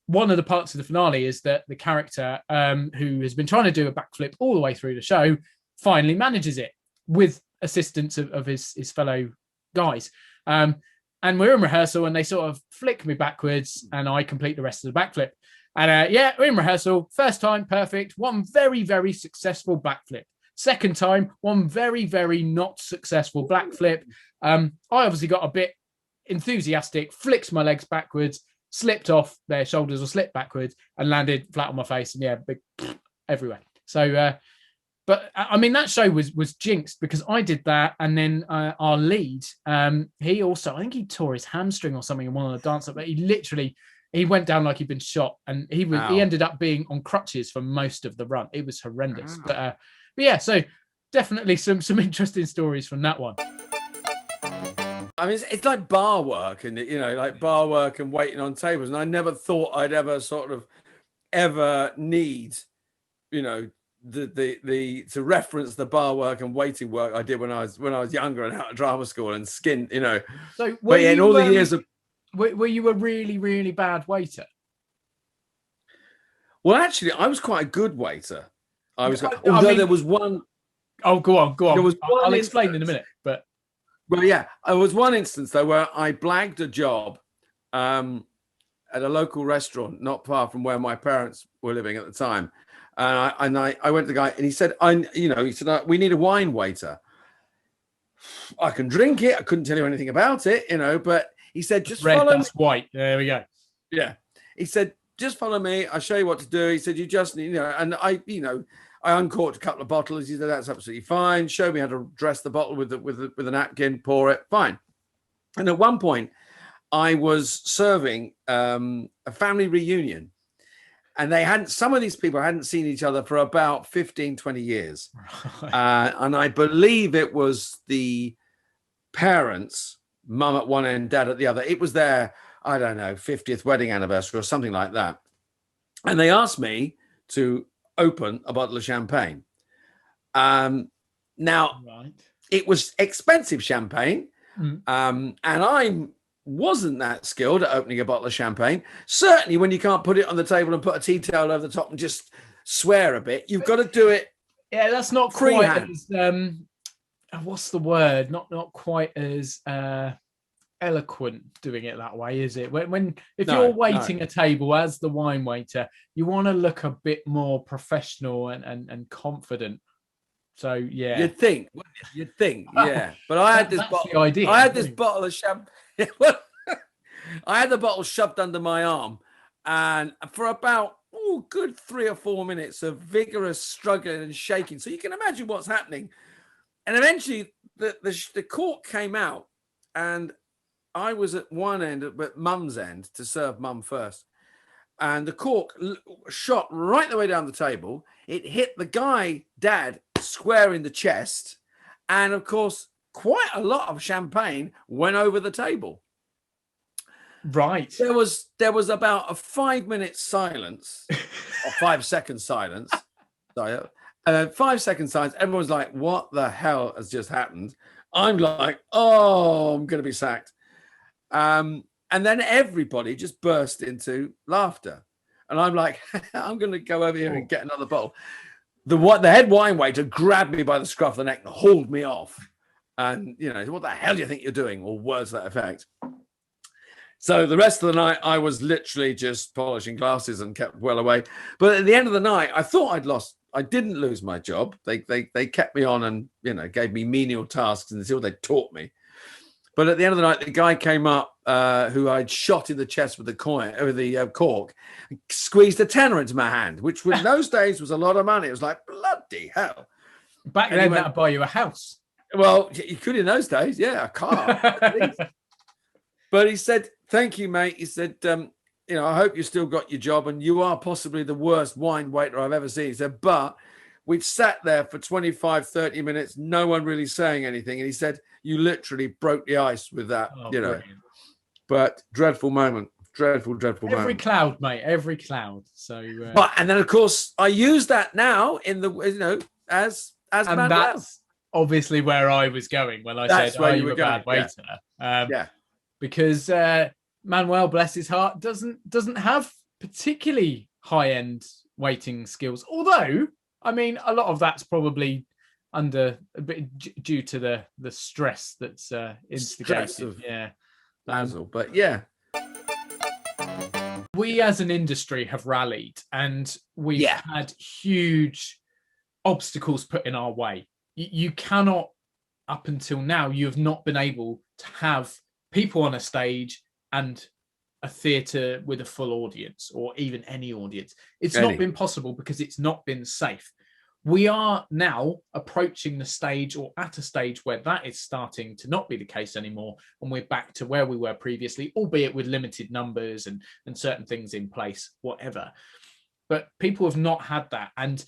one of the parts of the finale is that the character who has been trying to do a backflip all the way through the show finally manages it with assistance of his fellow guys. And we're in rehearsal and they sort of flick me backwards and I complete the rest of the backflip. And we're in rehearsal. First time, perfect. One very, very successful backflip. Second time, one very, very not successful backflip. I obviously got a bit enthusiastic, flicked my legs backwards, slipped off, their shoulders were slipped backwards and landed flat on my face, and big everywhere. So but I mean that show was jinxed because I did that, and then our lead, he also, I think he tore his hamstring or something in one of the dance, but he went down like he'd been shot, and he ended up being on crutches for most of the run. It was horrendous. But yeah, so definitely some interesting stories from that one. I mean, it's like bar work, and like bar work and waiting on tables. And I never thought I'd ever need, the to reference the bar work and waiting work I did when I was younger and out of drama school and skin, So in all the years of, were you a really, really bad waiter? Well, actually, I was quite a good waiter. There was one. Oh, go on. There was one I'll explain in a minute, but. Well, yeah, there was one instance though where I blagged a job at a local restaurant not far from where my parents were living at the time, and I went to the guy and he said, we need a wine waiter. I can drink it. I couldn't tell you anything about it, but he said just red, follow that's me. White. There we go. Yeah, he said just follow me. I'll show you what to do. He said you just need, and I uncorked a couple of bottles. He said, that's absolutely fine. Showed me how to dress the bottle with a napkin, pour it, fine. And at one point, I was serving a family reunion. And some of these people hadn't seen each other for about 15, 20 years. Right. And I believe it was the parents, mum at one end, dad at the other. It was their, I don't know, 50th wedding anniversary or something like that. And they asked me to open a bottle of champagne. Now, right. It was expensive champagne, and I wasn't that skilled at opening a bottle of champagne. Certainly when you can't put it on the table and put a tea towel over the top and just swear a bit, you've got to do it. Yeah, that's not quite as, what's the word? Not quite as eloquent doing it that way, is it? When if No, you're waiting a table as the wine waiter, you want to look a bit more professional and confident. So yeah, You'd think, wouldn't you? You'd think, yeah. But I had this that's bottle. the idea. I had this bottle of champagne. I had the bottle shoved under my arm, and for about good 3 or 4 minutes of vigorous struggling and shaking. So you can imagine what's happening. And eventually, the cork came out, and I was at one end, but Mum's end, to serve Mum first. And the cork shot right the way down the table. It hit the guy, Dad, square in the chest. And of course, quite a lot of champagne went over the table. Right. There was about a 5-minute silence, or 5-second silence. Sorry, 5-second silence. Everyone's like, "What the hell has just happened?" I'm like, "Oh, I'm going to be sacked." And then everybody just burst into laughter, and I'm like, "I'm going to go over here and get another bottle." The head wine waiter grabbed me by the scruff of the neck and hauled me off, and "What the hell do you think you're doing?" or words to that effect. So the rest of the night, I was literally just polishing glasses and kept well away. But at the end of the night, I thought I'd lost. I didn't lose my job. They kept me on and gave me menial tasks until they taught me. But at the end of the night, the guy came up who I'd shot in the chest with the cork, squeezed a tenner into my hand, which in those days was a lot of money. It was like, bloody hell. Back then, that'd buy you a house. Well, you could in those days, yeah, a car. But he said, "Thank you, mate." He said, "I hope you still got your job, and you are possibly the worst wine waiter I've ever seen." He said, "But we've sat there for 25, 30 minutes, no one really saying anything." And he said, "You literally broke the ice with that, Brilliant. But dreadful moment. Dreadful moment. Every cloud, mate. Every cloud. So, and then of course I use that now in the as and Manuel. That's obviously where I was going when I said, "Are you a bad waiter?" Yeah. Because Manuel, bless his heart, doesn't have particularly high-end waiting skills. Although, I mean, a lot of that's probably a bit due to the stress that's instigated. Basil, but yeah. We as an industry have rallied, and we've had huge obstacles put in our way. You cannot, up until now, you have not been able to have people on a stage and a theatre with a full audience, or even any audience. It's not been possible because it's not been safe. We are now approaching the stage, or at a stage, where that is starting to not be the case anymore, and we're back to where we were previously, albeit with limited numbers and certain things in place, whatever. But people have not had that, and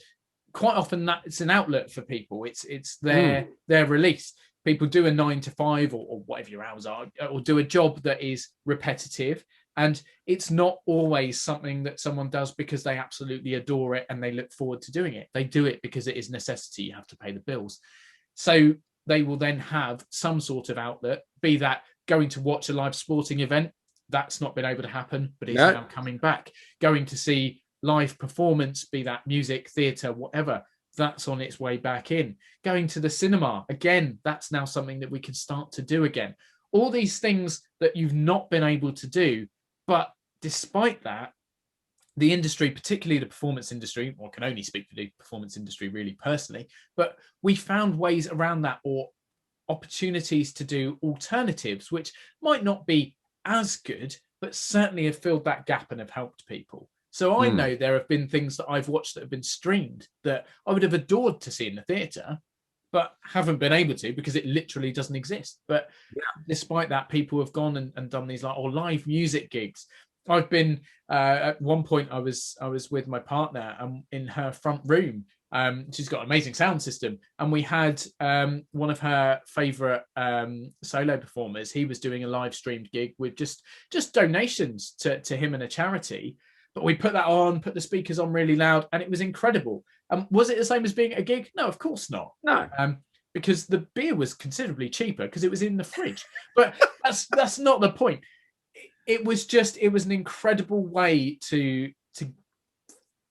quite often that it's an outlet for people. It's their release. People do a 9 to 5 or whatever your hours are, or do a job that is repetitive. And it's not always something that someone does because they absolutely adore it and they look forward to doing it. They do it because it is necessity. You have to pay the bills. So they will then have some sort of outlet, be that going to watch a live sporting event. That's not been able to happen, but is now coming back. Going to see live performance, be that music, theatre, whatever. That's on its way back in. Going to the cinema, again, that's now something that we can start to do again. All these things that you've not been able to do, but despite that, the industry, particularly the performance industry, or can only speak for the performance industry really personally, but we found ways around that, or opportunities to do alternatives, which might not be as good, but certainly have filled that gap and have helped people. So I know there have been things that I've watched that have been streamed that I would have adored to see in the theatre, but haven't been able to because it literally doesn't exist. But despite that, people have gone and done these live music gigs. I've been at one point I was with my partner in her front room. She's got an amazing sound system, and we had one of her favorite solo performers. He was doing a live streamed gig with just donations to him and a charity. But we put that on, put the speakers on really loud, and it was incredible. Was it the same as being at a gig? No, of course not. No. Because the beer was considerably cheaper because it was in the fridge. But that's not the point. It was an incredible way to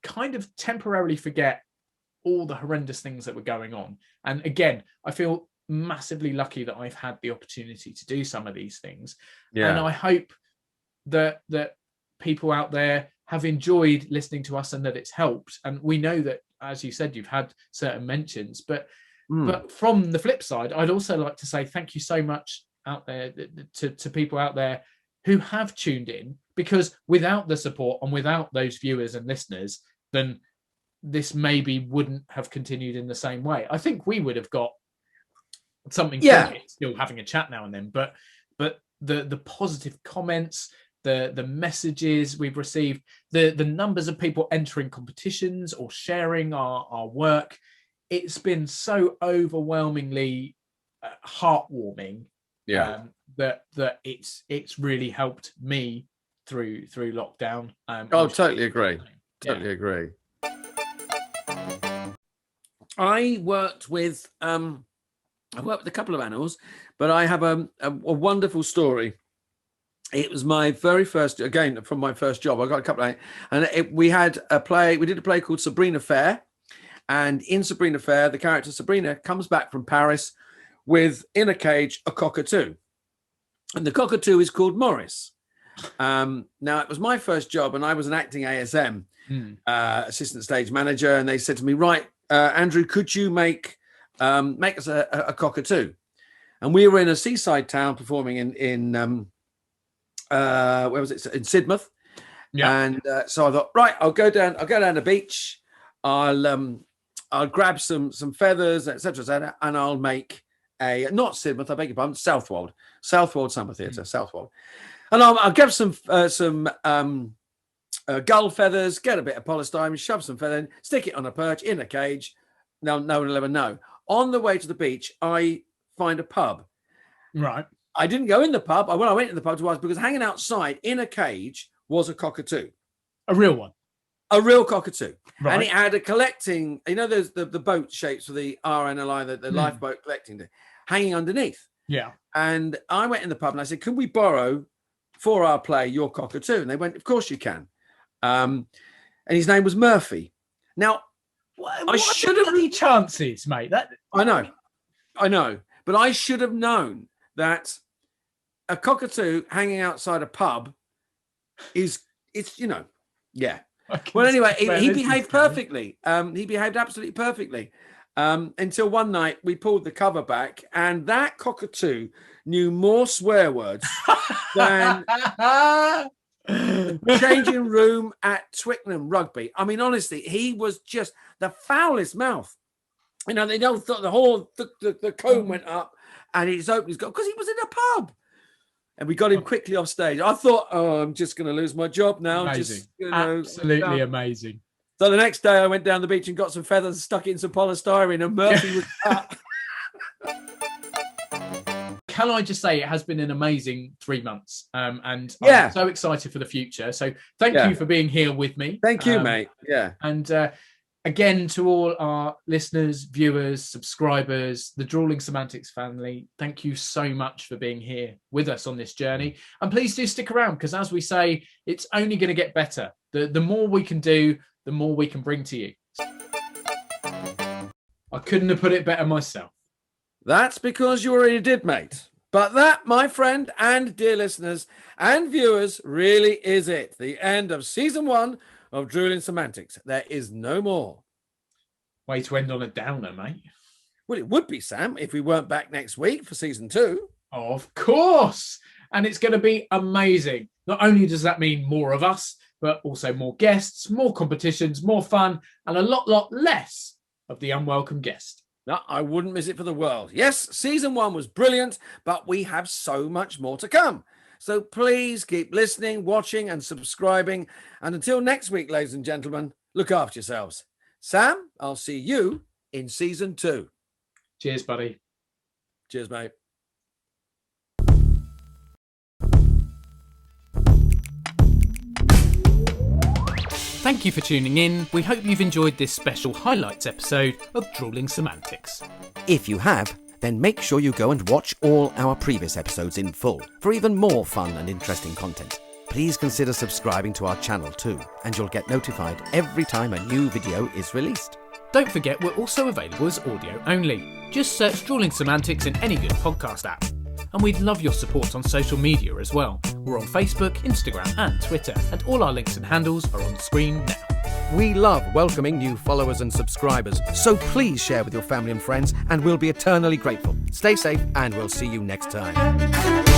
kind of temporarily forget all the horrendous things that were going on. And again, I feel massively lucky that I've had the opportunity to do some of these things. Yeah. And I hope that people out there have enjoyed listening to us and that it's helped. And we know that, as you said, you've had certain mentions, but from the flip side, I'd also like to say thank you so much out there to people out there who have tuned in, because without the support and without those viewers and listeners, then this maybe wouldn't have continued in the same way. I think we would have got something from it, still having a chat now and then, but the positive comments, the messages we've received, the numbers of people entering competitions or sharing our work, it's been so overwhelmingly heartwarming. That it's really helped me through lockdown. Totally agree. Totally agree. I worked with a couple of animals, but I have a wonderful story. It was my very first, again, from my first job. I got a couple of, and we did a play called Sabrina Fair. And in Sabrina Fair, the character Sabrina comes back from Paris with, in a cage, a cockatoo. And the cockatoo is called Morris. Now, it was my first job, and I was an acting ASM, assistant stage manager. And they said to me, right, Andrew, could you make us a cockatoo? And we were in a seaside town performing in where was it? In Sidmouth. Yeah. And so I thought, right, I'll go down the beach. I'll grab some feathers, etc., and I'll make not Sidmouth, I beg your pardon, Southwold Summer Theatre, Southwold. And I'll grab some gull feathers, get a bit of polystyrene, shove some feather in, stick it on a perch in a cage. No one will ever know. On the way to the beach, I find a pub. Right. I didn't go in the pub. I went in the pub because hanging outside in a cage was a cockatoo. A real one. A real cockatoo. Right. And it had a collecting, there's the boat shapes for the RNLI, the lifeboat collecting, hanging underneath. Yeah. And I went in the pub and I said, can we borrow for our play your cockatoo? And they went, of course you can. And his name was Murphy. Now, I should have the chances, mate. I know. But I should have known that a cockatoo hanging outside a pub yeah. Well, anyway, he behaved perfectly. He behaved absolutely perfectly until one night we pulled the cover back, and that cockatoo knew more swear words than the changing room at Twickenham Rugby. I mean, honestly, he was just the foulest mouth. They don't thought the comb went up, and he's opened his got because he was in a pub. And we got him quickly off stage. I thought, I'm just going to lose my job now. Amazing. Absolutely amazing. So the next day I went down the beach and got some feathers and stuck it in some polystyrene, and Murphy was cut. Can I just say it has been an amazing 3 months. And I'm so excited for the future. So thank you for being here with me. Thank you, mate. Yeah. And again, to all our listeners, viewers, subscribers, the Drewling Samantics family, thank you so much for being here with us on this journey. And please do stick around, because as we say, it's only going to get better. The more we can do, the more we can bring to you. I couldn't have put it better myself. That's because you already did, mate. But that, my friend and dear listeners and viewers, really is it. The end of season 1 of Drewling Samantics. There is no more. Way to end on a downer, mate. Well, it would be, Sam, if we weren't back next week for season 2. Of course. And it's going to be amazing. Not only does that mean more of us, but also more guests, more competitions, more fun, and a lot less of the unwelcome guest. No, I wouldn't miss it for the world. Yes, season 1 was brilliant, but we have so much more to come. So please keep listening, watching, and subscribing. And until next week, ladies and gentlemen, look after yourselves. Sam, I'll see you in season 2. Cheers, buddy. Cheers, mate. Thank you for tuning in. We hope you've enjoyed this special highlights episode of Drewling Samantics. If you have, then make sure you go and watch all our previous episodes in full for even more fun and interesting content. Please consider subscribing to our channel too, and you'll get notified every time a new video is released. Don't forget we're also available as audio only. Just search Drewling Samantics in any good podcast app. And we'd love your support on social media as well. We're on Facebook, Instagram and Twitter, and all our links and handles are on screen now. We love welcoming new followers and subscribers, so please share with your family and friends, and we'll be eternally grateful. Stay safe, and we'll see you next time.